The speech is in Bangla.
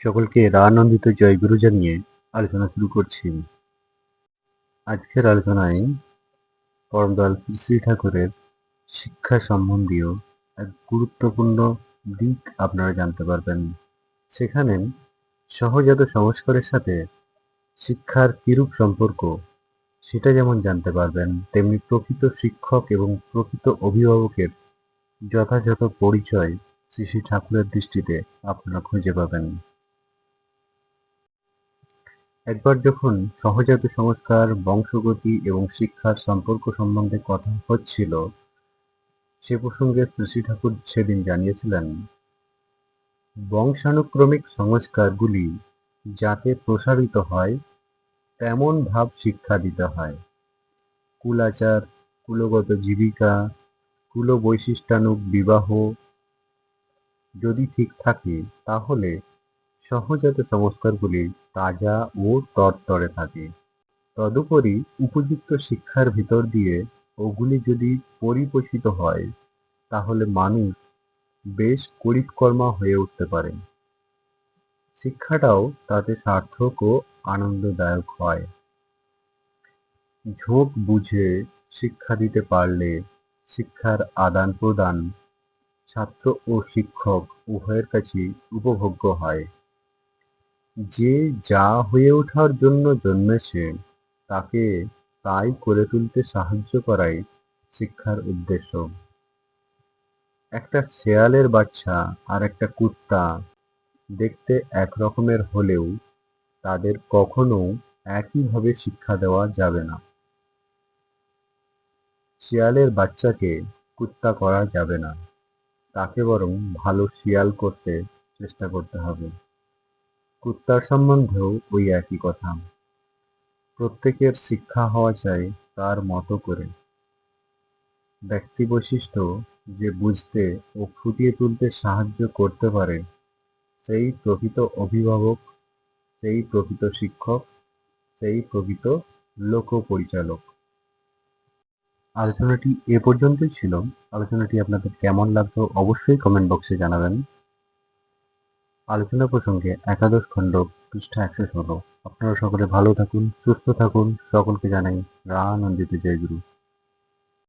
সকলকে রানন্দিত জয়গুরু জানিয়ে আলোচনা শুরু করছি। আজকের আলোচনায় পরম দয়াল শ্রী শ্রী ঠাকুরের শিক্ষা সম্বন্ধীয় এক গুরুত্বপূর্ণ দিক আপনারা জানতে পারবেন। সেখানে সহজাত সংস্কারের সাথে শিক্ষার কিরূপ সম্পর্ক সেটা যেমন জানতে পারবেন, তেমনি প্রকৃত শিক্ষক এবং প্রকৃত অভিভাবকের যথাযথ পরিচয় শ্রী শ্রী ঠাকুরের দৃষ্টিতে আপনারা খুঁজে পাবেন। একবার যখন সহজাত সংস্কার, বংশগতি এবং শিক্ষার সম্পর্ক সম্বন্ধে কথা হচ্ছিল, সে প্রসঙ্গে শ্রী ঠাকুর সেদিন জানিয়েছিলেন, বংশানুক্রমিক সংস্কারগুলি যাতে প্রসারিত হয় তেমন ভাব শিক্ষা দিতে হয়। কুলাচার, কুলগত জীবিকা, কুলবৈশিষ্ট্যানুগ বিবাহ যদি ঠিক থাকে, তাহলে সহজাত সংস্কারগুলি তাজা ও তরতরে থাকে। তদুপরি উপযুক্ত শিক্ষার ভিতর দিয়ে ওগুলি যদি পরিপোষিত হয়, তাহলে মানুষ বেশ করিতকর্মা হয়ে উঠতে পারে। শিক্ষাটাও তাতে সার্থক ও আনন্দদায়ক হয়। ঝোঁক বুঝে শিক্ষা দিতে পারলে শিক্ষার আদান প্রদান ছাত্র ও শিক্ষক উভয়ের কাছেই উপভোগ্য হয়। যে যা হয়ে ওঠার জন্য জন্মেছে তাকে তাই করে তুলতে সাহায্য করাই শিক্ষার উদ্দেশ্য। একটা শেয়ালের বাচ্চা আর একটা কুত্তা দেখতে একরকমের হলেও তাদের কখনো একইভাবে শিক্ষা দেওয়া যাবে না। শিয়ালের বাচ্চাকে কুত্তা করা যাবে না, তাকে বরং ভালো শিয়াল করতে চেষ্টা করতে হবে। কুত্তার সম্বন্ধেও ওই একই কথা। প্রত্যেকের শিক্ষা হওয়া চাই তার মতো করে। ব্যক্তি বৈশিষ্ট্য যে বুঝতে ও ফুটিয়ে তুলতে সাহায্য করতে পারে, সেই প্রকৃত অভিভাবক, সেই প্রকৃত শিক্ষক, সেই প্রকৃত লোকপরিচালক। আলোচনাটি এ পর্যন্তই ছিল। আলোচনাটি আপনাদের কেমন লাগলো অবশ্যই কমেন্ট বক্সে জানাবেন। আলোচনা প্রসঙ্গে একাদশ খণ্ড, পৃষ্ঠা 116। আপনারা সকলে ভালো থাকুন, সুস্থ থাকুন। সকলকে জানাই রানন্দিত জয়গুরু।